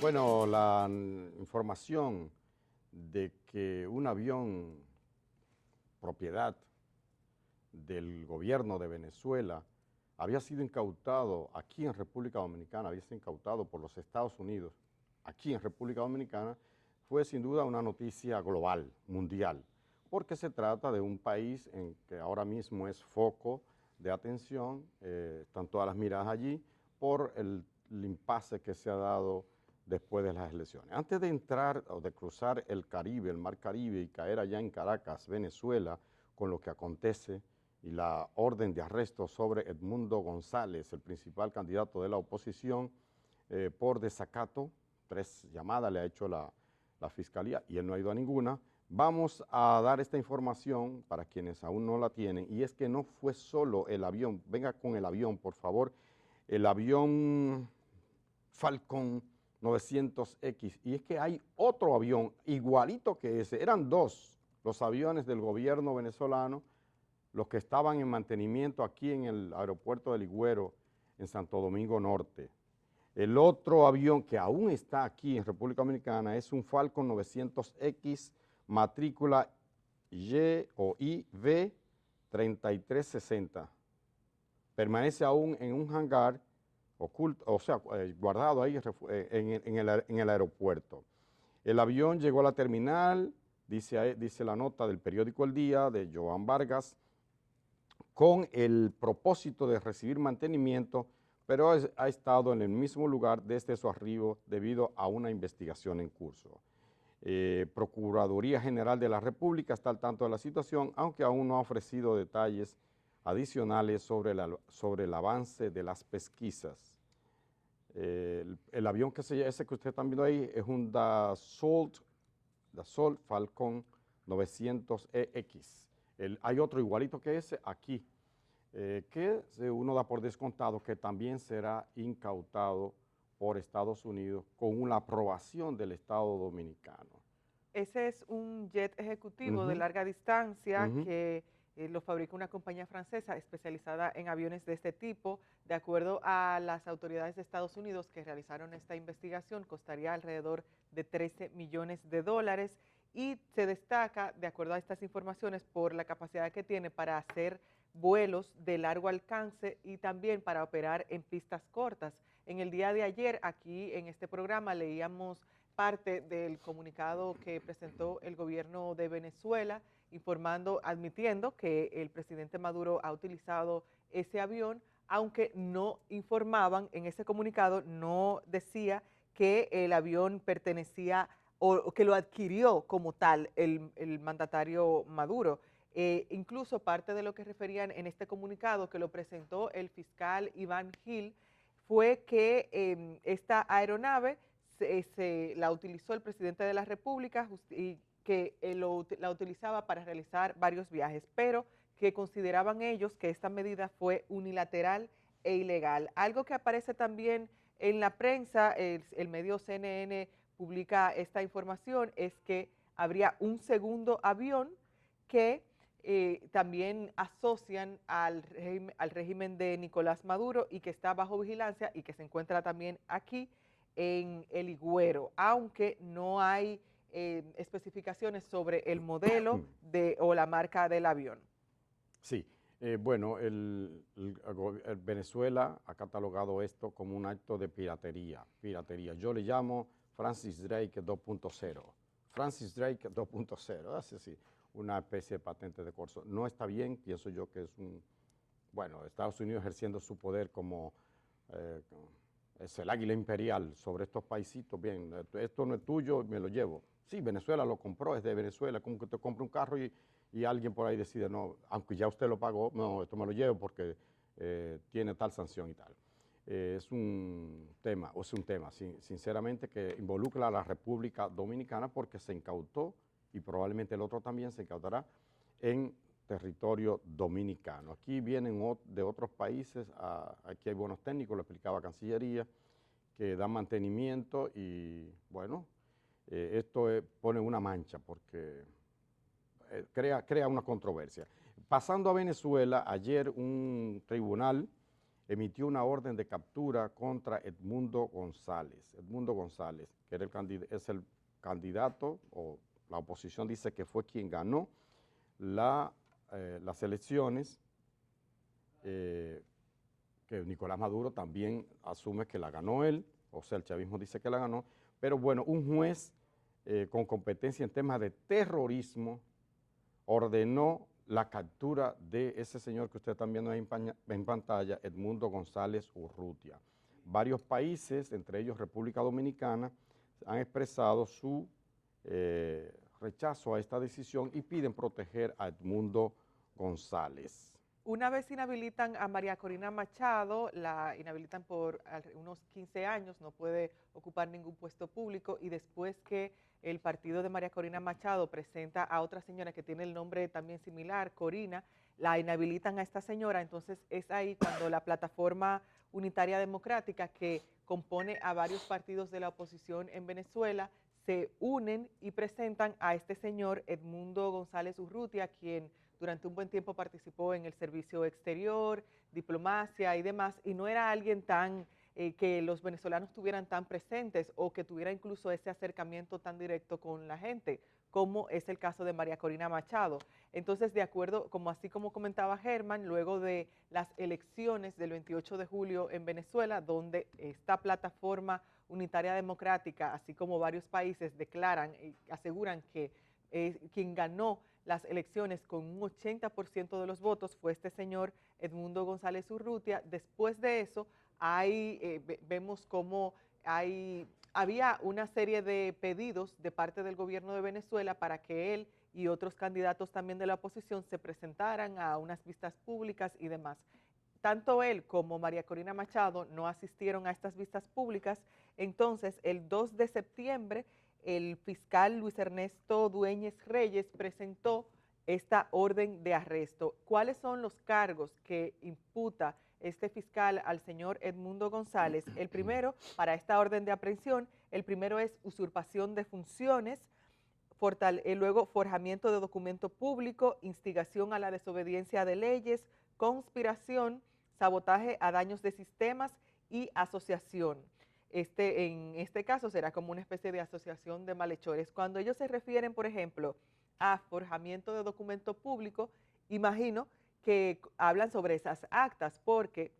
Bueno, la información de que un avión propiedad del gobierno de Venezuela había sido incautado aquí en República Dominicana, había sido incautado por los Estados Unidos aquí en República Dominicana, fue sin duda una noticia global, mundial, porque se trata de un país en que ahora mismo es foco de atención, están todas las miradas allí por el impasse que se ha dado después de las elecciones. Antes de entrar o de cruzar el Caribe, el Mar Caribe y caer allá en Caracas, Venezuela, con lo que acontece y la orden de arresto sobre Edmundo González, el principal candidato de la oposición, por desacato, 3 llamadas le ha hecho la Fiscalía y él no ha ido a ninguna. Vamos a dar esta información para quienes aún no la tienen, y es que no fue solo el avión, venga con el avión, por favor, el avión Falcon 900X, y es que hay otro avión igualito que ese, eran 2 los aviones del gobierno venezolano, los que estaban en mantenimiento aquí en el aeropuerto de Ligüero, en Santo Domingo Norte. El otro avión que aún está aquí en República Dominicana es un Falcon 900X, matrícula Y o IV 3360. Permanece aún en un hangar oculto, o sea, guardado ahí en el aeropuerto. El avión llegó a la terminal, dice la nota del periódico El Día, de Joan Vargas, con el propósito de recibir mantenimiento, pero ha estado en el mismo lugar desde su arribo debido a una investigación en curso. Procuraduría General de la República está al tanto de la situación, aunque aún no ha ofrecido detalles adicionales sobre el avance de las pesquisas. El avión ese que ustedes están viendo ahí es un Dassault Falcon 900EX. Hay otro igualito que ese aquí, que uno da por descontado que también será incautado por Estados Unidos con la aprobación del Estado Dominicano. Ese es un jet ejecutivo de Ujú, larga distancia ujú. que lo fabrica una compañía francesa especializada en aviones de este tipo. De acuerdo a las autoridades de Estados Unidos que realizaron esta investigación, costaría alrededor de 13 millones de dólares y se destaca, de acuerdo a estas informaciones, por la capacidad que tiene para hacer vuelos de largo alcance y también para operar en pistas cortas. En el día de ayer, aquí en este programa, leíamos parte del comunicado que presentó el gobierno de Venezuela, admitiendo que el presidente Maduro ha utilizado ese avión, aunque no informaban en ese comunicado, no decía que el avión pertenecía o que lo adquirió como tal el mandatario Maduro. Incluso parte de lo que referían en este comunicado que lo presentó el fiscal Iván Gil fue que esta aeronave la utilizó el presidente de la República y que la utilizaba para realizar varios viajes, pero que consideraban ellos que esta medida fue unilateral e ilegal. Algo que aparece también en la prensa, el medio CNN publica esta información, es que habría un segundo avión que también asocian al régimen de Nicolás Maduro y que está bajo vigilancia y que se encuentra también aquí en el Higüero, aunque no hay especificaciones sobre el modelo o la marca del avión. Sí, bueno, Venezuela ha catalogado esto como un acto de piratería. Yo le llamo Francis Drake 2.0. Francis Drake 2.0, es decir, una especie de patente de corso. No está bien, pienso yo que bueno, Estados Unidos ejerciendo su poder como eh, es el águila imperial sobre estos paisitos. Bien, esto no es tuyo, me lo llevo. Sí, Venezuela lo compró, es de Venezuela, como que te compra un carro y alguien por ahí decide, no, aunque ya usted lo pagó, no, esto me lo llevo porque tiene tal sanción y tal. Es un tema, sinceramente, que involucra a la República Dominicana porque se incautó, y probablemente el otro también se incautará, en territorio dominicano. Aquí vienen de otros países, aquí hay buenos técnicos, lo explicaba Cancillería, que dan mantenimiento y bueno, esto pone una mancha porque crea una controversia. Pasando a Venezuela, ayer un tribunal emitió una orden de captura contra Edmundo González. Edmundo González, que era es el candidato, o la oposición dice que fue quien ganó las elecciones, que Nicolás Maduro también asume que la ganó él, o sea, el chavismo dice que la ganó, pero bueno, un juez con competencia en temas de terrorismo ordenó la captura de ese señor que usted también ve en pantalla, Edmundo González Urrutia. Varios países, entre ellos República Dominicana, han expresado su rechazo a esta decisión y piden proteger a Edmundo González. Una vez inhabilitan a María Corina Machado, la inhabilitan por unos 15 años, no puede ocupar ningún puesto público, y después que el partido de María Corina Machado presenta a otra señora que tiene el nombre también similar, Corina, la inhabilitan a esta señora, entonces es ahí cuando la Plataforma Unitaria Democrática, que compone a varios partidos de la oposición en Venezuela, se unen y presentan a este señor Edmundo González Urrutia, quien durante un buen tiempo participó en el servicio exterior, diplomacia y demás, y no era alguien tan que los venezolanos tuvieran tan presentes o que tuviera incluso ese acercamiento tan directo con la gente, como es el caso de María Corina Machado. Entonces, de acuerdo, así como comentaba Germán, luego de las elecciones del 28 de julio en Venezuela, donde esta Plataforma Unitaria Democrática, así como varios países declaran y aseguran que quien ganó las elecciones con un 80% de los votos fue este señor Edmundo González Urrutia. Después de eso, vemos cómo había una serie de pedidos de parte del gobierno de Venezuela para que él y otros candidatos también de la oposición se presentaran a unas vistas públicas y demás. Tanto él como María Corina Machado no asistieron a estas vistas públicas. Entonces, el 2 de septiembre, el fiscal Luis Ernesto Dueñez Reyes presentó esta orden de arresto. ¿Cuáles son los cargos que imputa este fiscal al señor Edmundo González? El primero, para esta orden de aprehensión, el primero es usurpación de funciones, luego forjamiento de documento público, instigación a la desobediencia de leyes, conspiración, sabotaje a daños de sistemas y asociación. En este caso será como una especie de asociación de malhechores. Cuando ellos se refieren, por ejemplo, a forjamiento de documento público, imagino que hablan sobre esas actas, porque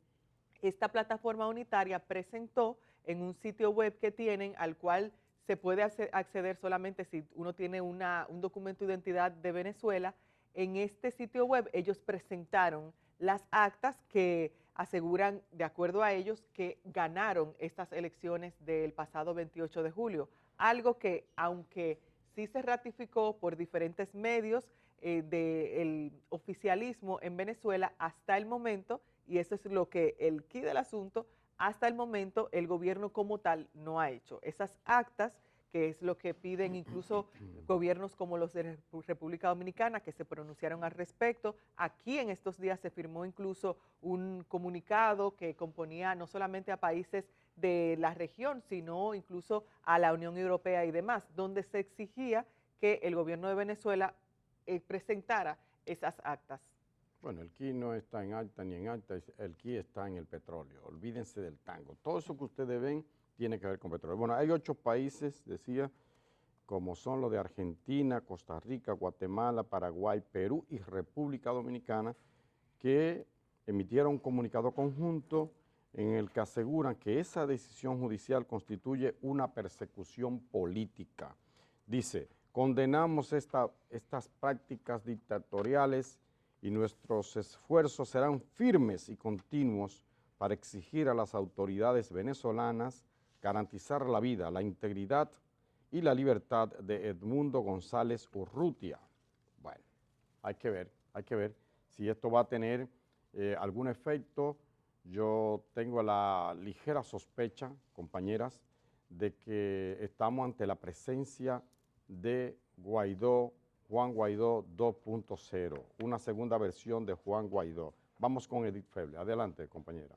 esta plataforma unitaria presentó en un sitio web que tienen, al cual se puede acceder solamente si uno tiene un documento de identidad de Venezuela. En este sitio web ellos presentaron las actas que aseguran, de acuerdo a ellos, que ganaron estas elecciones del pasado 28 de julio. Algo que, aunque sí se ratificó por diferentes medios del oficialismo en Venezuela hasta el momento, y eso es lo que el quid del asunto, hasta el momento el gobierno como tal no ha hecho. Esas actas, que es lo que piden incluso gobiernos como los de República Dominicana, que se pronunciaron al respecto. Aquí en estos días se firmó incluso un comunicado que componía no solamente a países de la región, sino incluso a la Unión Europea y demás, donde se exigía que el gobierno de Venezuela presentara esas actas. Bueno, el ki no está en alta ni en alta, el ki está en el petróleo. Olvídense del tango. Todo eso que ustedes ven tiene que ver con petróleo. Bueno, hay 8 países, decía, como son los de Argentina, Costa Rica, Guatemala, Paraguay, Perú y República Dominicana, que emitieron un comunicado conjunto en el que aseguran que esa decisión judicial constituye una persecución política. Dice, condenamos estas prácticas dictatoriales y nuestros esfuerzos serán firmes y continuos para exigir a las autoridades venezolanas garantizar la vida, la integridad y la libertad de Edmundo González Urrutia. Bueno, hay que ver si esto va a tener algún efecto. Yo tengo la ligera sospecha, compañeras, de que estamos ante la presencia de Guaidó, Juan Guaidó 2.0, una segunda versión de Juan Guaidó. Vamos con Edith Feble. Adelante, compañera.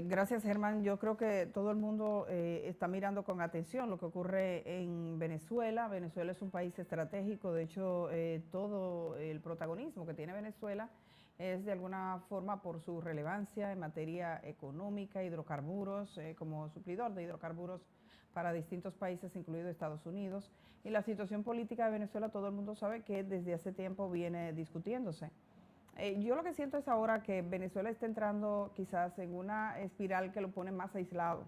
Gracias, Germán. Yo creo que todo el mundo está mirando con atención lo que ocurre en Venezuela. Venezuela es un país estratégico, de hecho, todo el protagonismo que tiene Venezuela es de alguna forma por su relevancia en materia económica, hidrocarburos, como suplidor de hidrocarburos para distintos países, incluido Estados Unidos. Y la situación política de Venezuela, todo el mundo sabe que desde hace tiempo viene discutiéndose. Yo lo que siento es ahora que Venezuela está entrando quizás en una espiral que lo pone más aislado.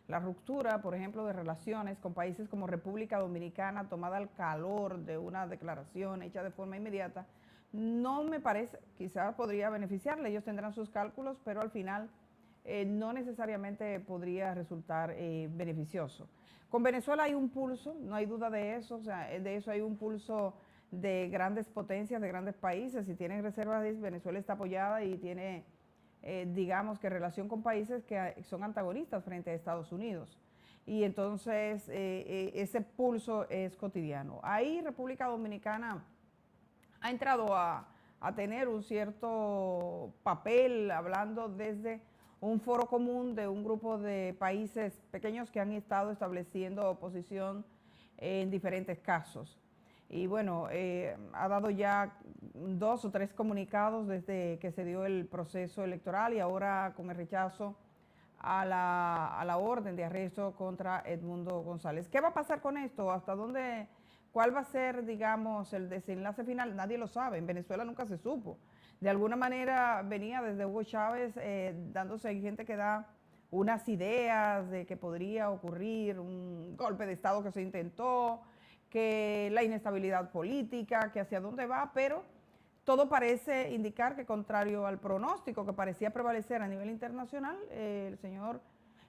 La ruptura, por ejemplo, de relaciones con países como República Dominicana, tomada al calor de una declaración hecha de forma inmediata, no me parece, quizás podría beneficiarle, ellos tendrán sus cálculos, pero al final no necesariamente podría resultar beneficioso. Con Venezuela hay un pulso, no hay duda de eso, o sea, de eso hay un pulso de grandes potencias, de grandes países. Si tienen reservas, Venezuela está apoyada y tiene, digamos que relación con países que son antagonistas frente a Estados Unidos. Y entonces ese pulso es cotidiano. Ahí República Dominicana ha entrado a tener un cierto papel, hablando desde un foro común de un grupo de países pequeños que han estado estableciendo oposición en diferentes casos. Y bueno, ha dado ya 2 o 3 comunicados desde que se dio el proceso electoral y ahora con el rechazo a la orden de arresto contra Edmundo González. ¿Qué va a pasar con esto? ¿Hasta dónde? ¿Cuál va a ser, digamos, el desenlace final? Nadie lo sabe, en Venezuela nunca se supo. De alguna manera venía desde Hugo Chávez dándose, hay gente que da unas ideas de que podría ocurrir un golpe de Estado que se intentó, que la inestabilidad política, que hacia dónde va, pero todo parece indicar que contrario al pronóstico que parecía prevalecer a nivel internacional, el señor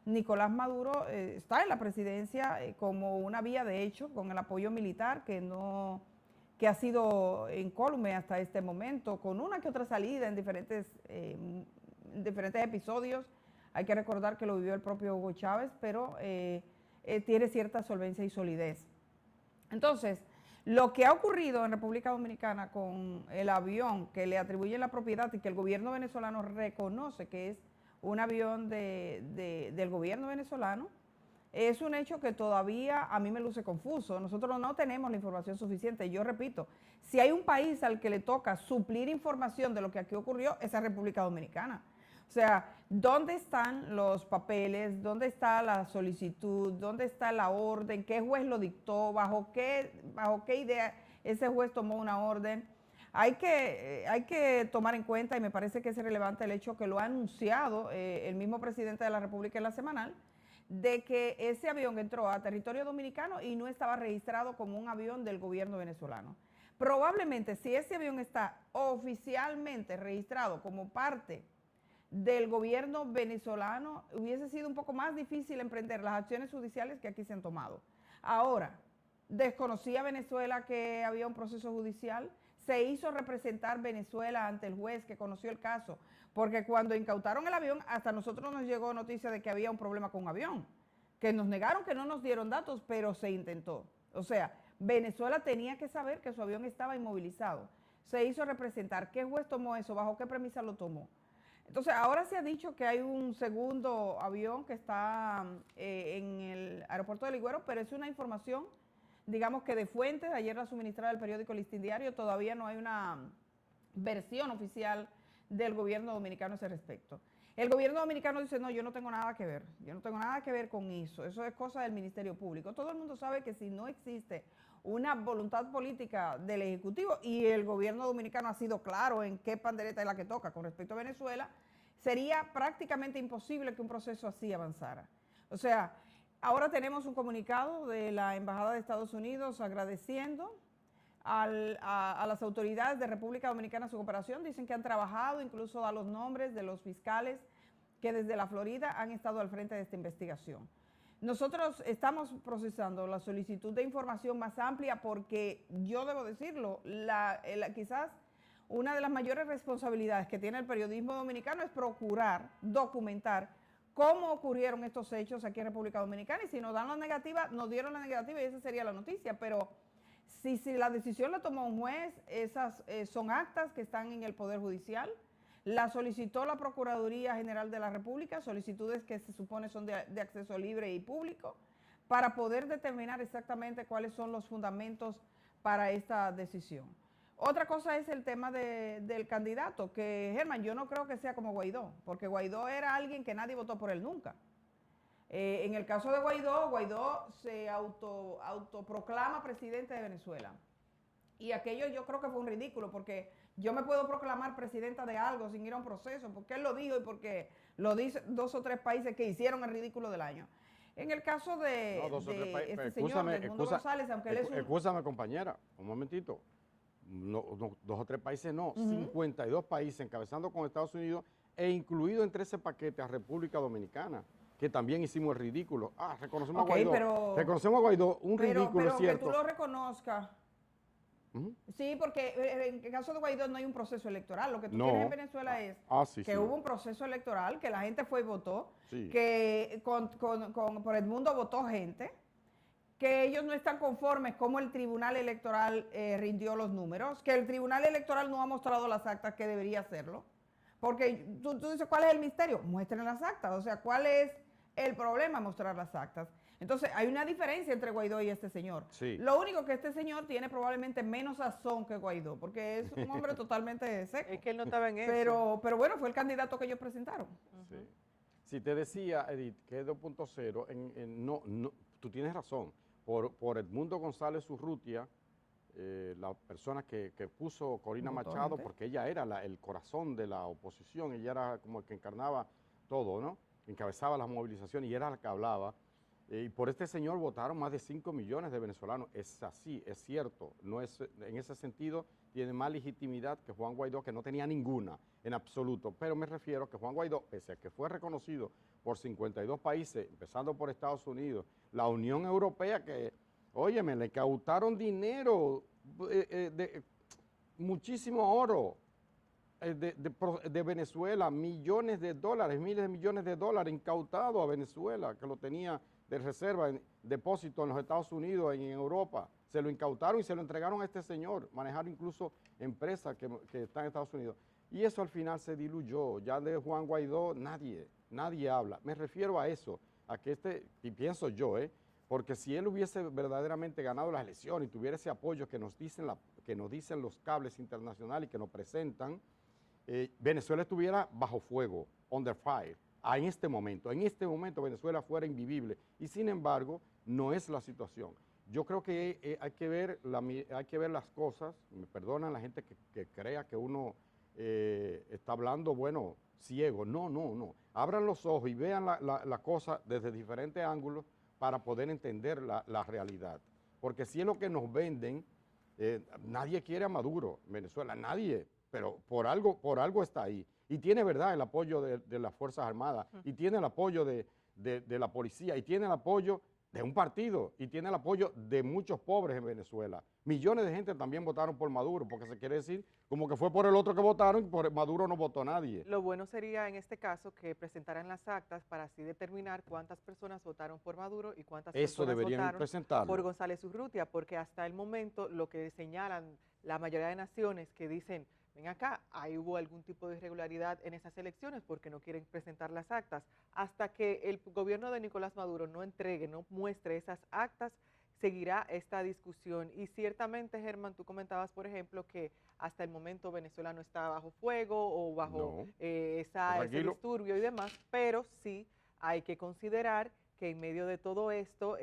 Nicolás Maduro está en la presidencia como una vía de hecho, con el apoyo militar que ha sido incólume hasta este momento, con una que otra salida en diferentes episodios. Hay que recordar que lo vivió el propio Hugo Chávez, pero tiene cierta solvencia y solidez. Entonces, lo que ha ocurrido en República Dominicana con el avión que le atribuyen la propiedad y que el gobierno venezolano reconoce que es un avión del gobierno venezolano, es un hecho que todavía a mí me luce confuso. Nosotros no tenemos la información suficiente. Yo repito, si hay un país al que le toca suplir información de lo que aquí ocurrió, esa es República Dominicana. O sea, ¿dónde están los papeles? ¿Dónde está la solicitud? ¿Dónde está la orden? ¿Qué juez lo dictó? ¿Bajo qué idea ese juez tomó una orden? Hay que tomar en cuenta, y me parece que es relevante el hecho que lo ha anunciado el mismo presidente de la República en la semanal, de que ese avión entró a territorio dominicano y no estaba registrado como un avión del gobierno venezolano. Probablemente si ese avión está oficialmente registrado como parte del gobierno venezolano, hubiese sido un poco más difícil emprender las acciones judiciales que aquí se han tomado. Ahora, desconocía Venezuela que había un proceso judicial, se hizo representar Venezuela ante el juez que conoció el caso, porque cuando incautaron el avión, hasta nosotros nos llegó noticia de que había un problema con un avión, que nos negaron, que no nos dieron datos, pero se intentó. O sea, Venezuela tenía que saber que su avión estaba inmovilizado. Se hizo representar. ¿Qué juez tomó eso? ¿Bajo qué premisa lo tomó? Entonces, ahora se ha dicho que hay un segundo avión que está en el aeropuerto de Ligüero, pero es una información, digamos que de fuentes. Ayer la suministraba el periódico Listín Diario, todavía no hay una versión oficial del gobierno dominicano a ese respecto. El gobierno dominicano dice, no, yo no tengo nada que ver, yo no tengo nada que ver con eso es cosa del Ministerio Público. Todo el mundo sabe que si no existe una voluntad política del Ejecutivo, y el gobierno dominicano ha sido claro en qué pandereta es la que toca con respecto a Venezuela, sería prácticamente imposible que un proceso así avanzara. O sea, ahora tenemos un comunicado de la Embajada de Estados Unidos agradeciendo a las autoridades de República Dominicana su cooperación. Dicen que han trabajado, incluso a los nombres de los fiscales que desde la Florida han estado al frente de esta investigación. Nosotros estamos procesando la solicitud de información más amplia porque, yo debo decirlo, quizás una de las mayores responsabilidades que tiene el periodismo dominicano es procurar documentar cómo ocurrieron estos hechos aquí en República Dominicana, y si nos dan la negativa, nos dieron la negativa y esa sería la noticia, pero si la decisión la tomó un juez, esas son actas que están en el Poder Judicial. La solicitó la Procuraduría General de la República, solicitudes que se supone son de acceso libre y público, para poder determinar exactamente cuáles son los fundamentos para esta decisión. Otra cosa es el tema del candidato, que Germán, yo no creo que sea como Guaidó, porque Guaidó era alguien que nadie votó por él nunca. En el caso de Guaidó, Guaidó se autoproclama presidente de Venezuela. Y aquello yo creo que fue un ridículo, porque yo me puedo proclamar presidenta de algo sin ir a un proceso, porque él lo dijo y porque lo dicen 2 o 3 países que hicieron el ridículo del año. En el caso de, No, 2 o 3 de países. este señor, Edmundo González, aunque él es un... Escúchame, compañera, un momentito. No, 2 o 3 países no, 52 países encabezando con Estados Unidos e incluido entre ese paquete a República Dominicana, que también hicimos el ridículo. Reconocemos a Guaidó. Reconocemos a Guaidó, un ridículo, es cierto. Pero que tú lo reconozcas. Sí, porque en el caso de Guaidó no hay un proceso electoral. Lo que tú tienes en Venezuela es que hubo un proceso electoral, que la gente fue y votó, que por Edmundo votó gente, que ellos no están conformes cómo el Tribunal Electoral rindió los números, que el Tribunal Electoral no ha mostrado las actas que debería hacerlo. Porque tú dices, ¿cuál es el misterio? Muestren las actas. O sea, ¿cuál es el problema? Mostrar las actas. Entonces, hay una diferencia entre Guaidó y este señor. Sí. Lo único que este señor tiene probablemente menos sazón que Guaidó, porque es un hombre totalmente seco. Es que él no estaba en eso. Pero bueno, fue el candidato que ellos presentaron. Sí. Si te decía, Edith, que es 2.0, tú tienes razón. Por Edmundo González Urrutia, la persona que puso Corina Machado, porque ella era el corazón de la oposición, ella era como el que encarnaba todo, ¿no? Encabezaba las movilizaciones y era la que hablaba. Y por este señor votaron más de 5 millones de venezolanos. Es así, es cierto. No es, en ese sentido, tiene más legitimidad que Juan Guaidó, que no tenía ninguna en absoluto. Pero me refiero a que Juan Guaidó, pese a que fue reconocido por 52 países, empezando por Estados Unidos, la Unión Europea, que, óyeme, le incautaron dinero, muchísimo oro de Venezuela, millones de dólares, miles de millones de dólares incautados a Venezuela, que lo tenía de reserva en depósito en los Estados Unidos, en Europa. Se lo incautaron y se lo entregaron a este señor, manejaron incluso empresas que están en Estados Unidos. Y eso al final se diluyó. Ya de Juan Guaidó nadie habla. Me refiero a eso, a que y pienso yo, porque si él hubiese verdaderamente ganado las elecciones y tuviera ese apoyo que nos dicen los cables internacionales y que nos presentan, Venezuela estuviera bajo fuego, under fire. En este momento Venezuela fuera invivible y sin embargo no es la situación. Yo creo que hay que ver las cosas, me perdonan la gente que crea que uno está hablando, bueno, ciego. No. Abran los ojos y vean la cosa desde diferentes ángulos para poder entender la realidad. Porque si es lo que nos venden, nadie quiere a Maduro en Venezuela, nadie, pero por algo está ahí. Y tiene, verdad, el apoyo de las Fuerzas Armadas, y tiene el apoyo de la policía, y tiene el apoyo de un partido, y tiene el apoyo de muchos pobres en Venezuela. Millones de gente también votaron por Maduro, porque se quiere decir como que fue por el otro que votaron, y por Maduro no votó nadie. Lo bueno sería en este caso que presentaran las actas para así determinar cuántas personas votaron por Maduro y cuántas personas votaron por González Urrutia, porque hasta el momento lo que señalan la mayoría de naciones que dicen, ven acá, ahí hubo algún tipo de irregularidad en esas elecciones porque no quieren presentar las actas. Hasta que el gobierno de Nicolás Maduro no muestre esas actas, seguirá esta discusión. Y ciertamente, Germán, tú comentabas, por ejemplo, que hasta el momento Venezuela no está bajo fuego o bajo ese disturbio y demás, pero sí hay que considerar que en medio de todo esto,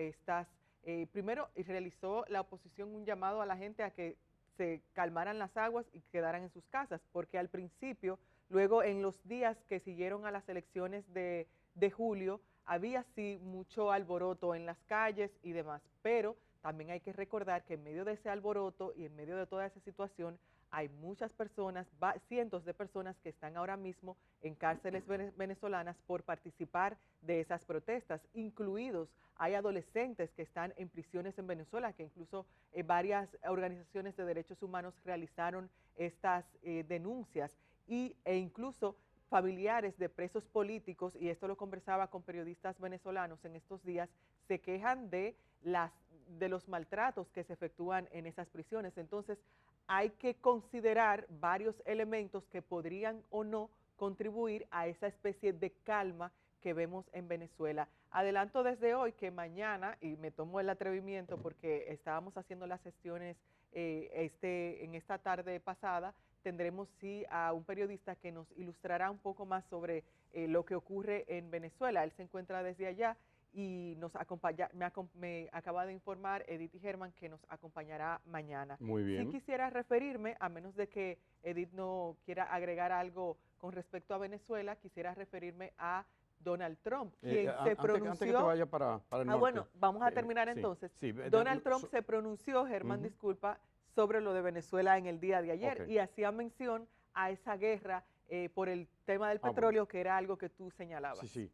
primero realizó la oposición un llamado a la gente a que se calmaran las aguas y quedaran en sus casas, porque al principio, luego en los días que siguieron a las elecciones de julio, había sí mucho alboroto en las calles y demás, pero también hay que recordar que en medio de ese alboroto y en medio de toda esa situación, hay muchas personas, cientos de personas que están ahora mismo en cárceles venezolanas por participar de esas protestas, incluidos hay adolescentes que están en prisiones en Venezuela, que incluso varias organizaciones de derechos humanos realizaron estas denuncias e incluso familiares de presos políticos, y esto lo conversaba con periodistas venezolanos en estos días, se quejan de los maltratos que se efectúan en esas prisiones. Entonces, hay que considerar varios elementos que podrían o no contribuir a esa especie de calma que vemos en Venezuela. Adelanto desde hoy que mañana, y me tomo el atrevimiento porque estábamos haciendo las gestiones en esta tarde pasada, tendremos sí a un periodista que nos ilustrará un poco más sobre lo que ocurre en Venezuela. Él se encuentra desde allá y nos acompaña, me acaba de informar Edith y Germán que nos acompañará mañana. Muy bien. Sí quisiera referirme, a menos de que Edith no quiera agregar algo con respecto a Venezuela, quisiera referirme a Donald Trump, quien se pronunció... Antes que te vaya para el norte. Bueno, vamos a terminar entonces. Sí, Donald Trump se pronunció, Germán, disculpa, sobre lo de Venezuela en el día de ayer y hacía mención a esa guerra por el tema del petróleo, que era algo que tú señalabas. Sí.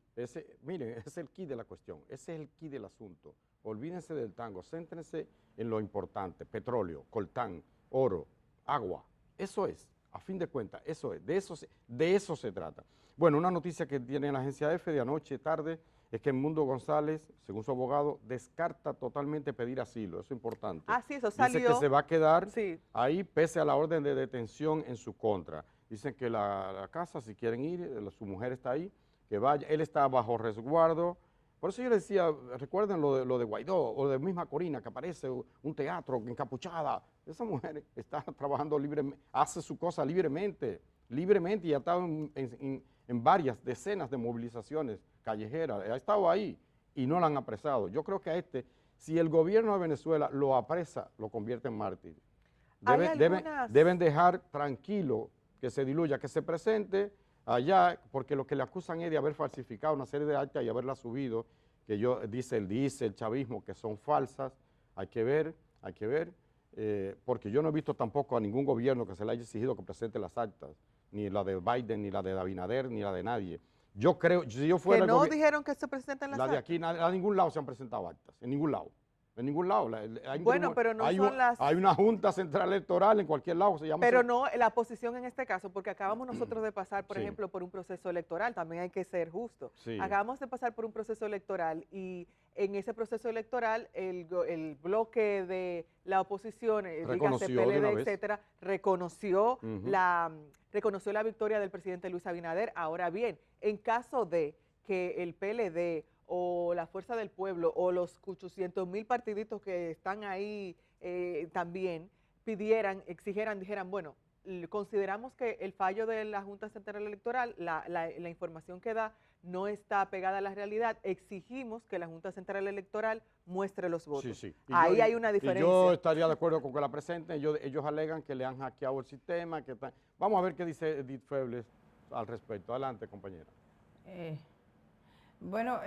Miren, ese es el key de la cuestión, ese es el key del asunto. Olvídense del tango, céntrense en lo importante: petróleo, coltán, oro, agua. Eso es, a fin de cuentas, eso es, de eso se trata. Bueno, una noticia que tiene la agencia EFE de anoche, tarde, es que Mundo González, según su abogado, descarta totalmente pedir asilo. Eso es importante. Ah, sí, eso salió. Dice que se va a quedar ahí pese a la orden de detención en su contra. Dicen que la casa, si quieren ir, su mujer está ahí, que vaya. Él está bajo resguardo. Por eso yo le decía, recuerden lo de Guaidó o de misma Corina, que aparece un teatro encapuchada. Esa mujer está trabajando libremente, hace su cosa libremente, y ha estado en varias decenas de movilizaciones callejeras. Ha estado ahí y no la han apresado. Yo creo que si el gobierno de Venezuela lo apresa, lo convierte en mártir. Deben dejar tranquilo que se diluya, que se presente allá, porque lo que le acusan es de haber falsificado una serie de actas y haberlas subido, que dice el chavismo, que son falsas. Hay que ver, porque yo no he visto tampoco a ningún gobierno que se le haya exigido que presente las actas, ni la de Biden, ni la de Abinader, ni la de nadie. Yo creo, si yo fuera... ¿Que no dijeron que se presenten las actas? La de aquí, a ningún lado se han presentado actas, en ningún lado. En ningún lado. Pero no son las... Hay una Junta Central Electoral en cualquier lado, se llama... Pero no la posición en este caso, porque acabamos nosotros de pasar, por ejemplo, por un proceso electoral, también hay que ser justo. Acabamos de pasar por un proceso electoral y en ese proceso electoral el bloque de la oposición, dígase PLD, etcétera, reconoció la victoria del presidente Luis Abinader. Ahora bien, en caso de que el PLD o la Fuerza del Pueblo o los 800,000 partiditos que están ahí también exigieran, dijeran, bueno, consideramos que el fallo de la Junta Central Electoral, la información que da no está pegada a la realidad, exigimos que la Junta Central Electoral muestre los votos. Ahí hay una diferencia. Yo estaría de acuerdo con que la presenten. Ellos alegan que le han hackeado el sistema. Vamos a ver qué dice Edith Febles al respecto. Adelante, compañera. Bueno,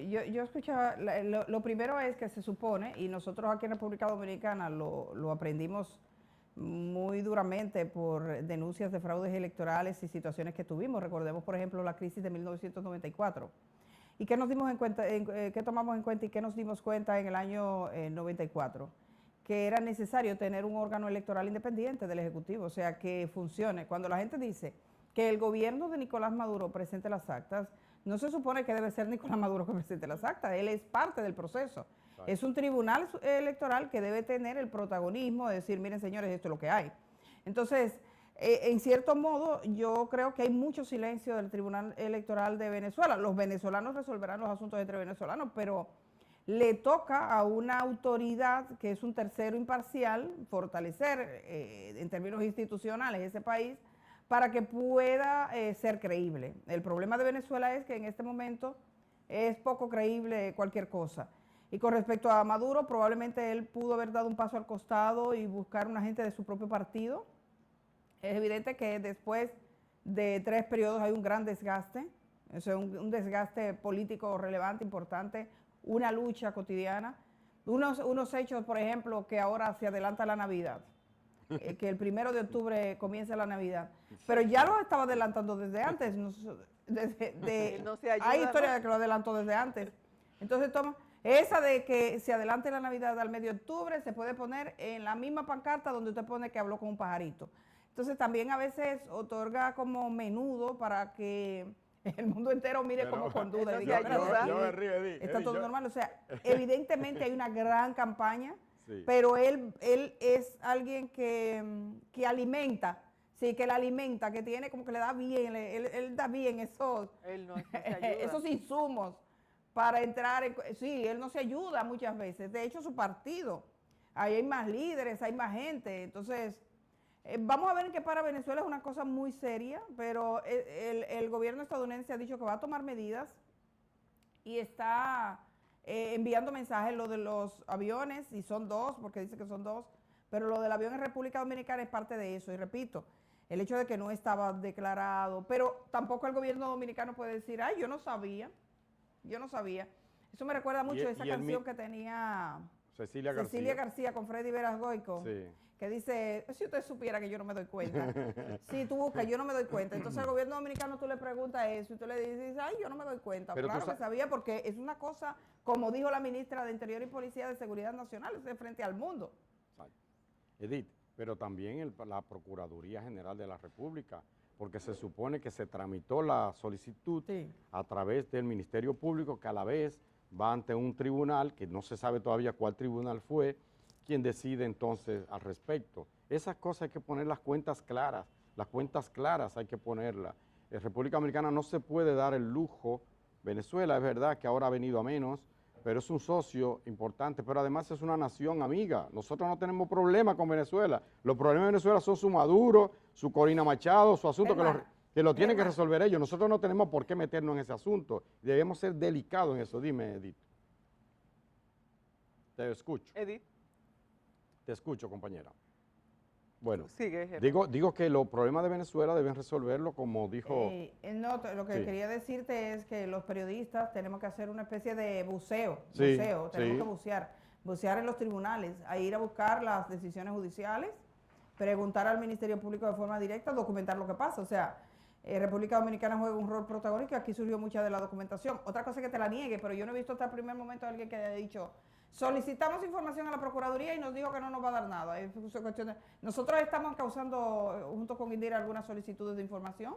yo escuchaba, lo primero es que se supone, y nosotros aquí en República Dominicana lo aprendimos muy duramente por denuncias de fraudes electorales y situaciones que tuvimos. Recordemos, por ejemplo, la crisis de 1994. ¿Y qué nos dimos en cuenta, qué tomamos en cuenta y qué nos dimos cuenta en el año 94? Que era necesario tener un órgano electoral independiente del Ejecutivo, o sea, que funcione. Cuando la gente dice que el gobierno de Nicolás Maduro presente las actas, no se supone que debe ser Nicolás Maduro que presente las actas, él es parte del proceso. Es un tribunal electoral que debe tener el protagonismo de decir, miren señores, esto es lo que hay. Entonces, en cierto modo, yo creo que hay mucho silencio del Tribunal Electoral de Venezuela. Los venezolanos resolverán los asuntos entre venezolanos, pero le toca a una autoridad que es un tercero imparcial fortalecer en términos institucionales ese país para que pueda ser creíble. El problema de Venezuela es que en este momento es poco creíble cualquier cosa. Y con respecto a Maduro, probablemente él pudo haber dado un paso al costado y buscar una gente de su propio partido. Es evidente que después de 3 periodos hay un gran desgaste, eso es un desgaste político relevante, importante, una lucha cotidiana. Unos hechos, por ejemplo, que ahora se adelanta la Navidad, que el 1 de octubre comienza la Navidad, pero ya lo estaba adelantando desde antes. Hay historia de que lo adelantó desde antes. Entonces, esa de que se adelante la Navidad al medio de octubre se puede poner en la misma pancarta donde usted pone que habló con un pajarito. Entonces también a veces otorga como menudo para que el mundo entero mire como con duda. Está todo normal. O sea, evidentemente hay una gran campaña, pero él es alguien que alimenta Sí, que la alimenta, que tiene como que le da bien, él da bien Él no se ayuda. esos insumos para entrar. Sí, él no se ayuda muchas veces. De hecho, su partido, ahí hay más líderes, hay más gente. Entonces, vamos a ver en qué para Venezuela. Es una cosa muy seria, pero el gobierno estadounidense ha dicho que va a tomar medidas y está enviando mensajes. Lo de los aviones, y son dos, porque dice que son dos, pero lo del avión en República Dominicana es parte de eso. Y repito, el hecho de que no estaba declarado, pero tampoco el gobierno dominicano puede decir, ay, yo no sabía. Eso me recuerda mucho a esa canción que tenía Cecilia García con Freddy Veras Goico, sí, que dice, si usted supiera que yo no me doy cuenta. Si tú buscas, yo no me doy cuenta. Entonces al gobierno dominicano tú le preguntas eso y tú le dices, ay, yo no me doy cuenta. Pero claro que sabía, porque es una cosa, como dijo la ministra de Interior y Policía de Seguridad Nacional, es de frente al mundo. Edith, pero también la Procuraduría General de la República, porque se supone que se tramitó la solicitud a través del Ministerio Público, que a la vez va ante un tribunal, que no se sabe todavía cuál tribunal fue, quien decide entonces al respecto. Esas cosas hay que poner las cuentas claras hay que ponerlas. En República Dominicana no se puede dar el lujo. Venezuela es verdad que ahora ha venido a menos, pero es un socio importante, pero además es una nación amiga. Nosotros no tenemos problema con Venezuela. Los problemas de Venezuela son su Maduro, su Corina Machado, su asunto que lo tienen que resolver ellos. Nosotros no tenemos por qué meternos en ese asunto. Debemos ser delicados en eso. Dime, Edith. Te escucho. Edith. Te escucho, compañera. Bueno, sigue, digo que los problemas de Venezuela deben resolverlo como dijo... no, lo que quería decirte es que los periodistas tenemos que hacer una especie de buceo, tenemos que bucear en los tribunales, a ir a buscar las decisiones judiciales, preguntar al Ministerio Público de forma directa, documentar lo que pasa. O sea, República Dominicana juega un rol protagónico, aquí surgió mucha de la documentación. Otra cosa es que te la niegue, pero yo no he visto hasta el primer momento a alguien que haya dicho, solicitamos información a la Procuraduría y nos dijo que no nos va a dar nada. Nosotros estamos causando, junto con Indira, algunas solicitudes de información.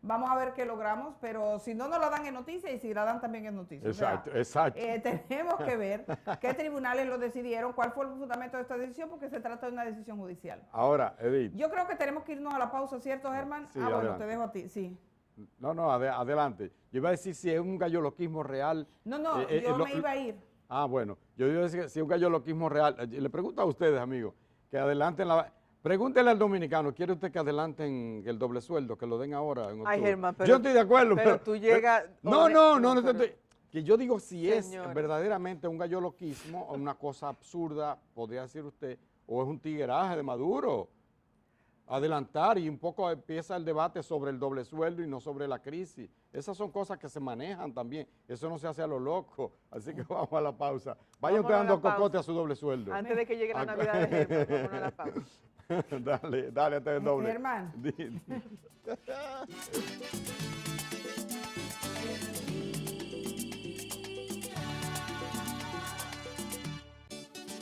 Vamos a ver qué logramos, pero si no nos la dan en noticia, y si la dan también en noticia. Exacto, exacto. Tenemos que ver qué tribunales lo decidieron, cuál fue el fundamento de esta decisión, porque se trata de una decisión judicial. Ahora, Edith. Yo creo que tenemos que irnos a la pausa, ¿cierto, Germán? Sí, bueno, adelante. te dejo a ti, sí. No, adelante. Yo iba a decir si es un galloloquismo real. No, yo me iba a ir. Ah, bueno, yo iba a decir si es un galloloquismo real. Le pregunto a ustedes, amigos, que adelanten Pregúntele al dominicano, ¿quiere usted que adelanten el doble sueldo, que lo den ahora en octubre? Ay, Germán, pero... Yo estoy de acuerdo. Pero tú llegas... No, que yo digo si es verdaderamente un galloloquismo o una cosa absurda, podría decir usted, o es un tigueraje de Maduro. Adelantar y un poco empieza el debate sobre el doble sueldo y no sobre la crisis. Esas son cosas que se manejan también. Eso no se hace a lo loco. Así que vamos a la pausa. Vaya usted dando cocote a su doble sueldo. Antes de que llegue la Navidad de Germán, vamos a la pausa. Dale, antes del doble. Germán.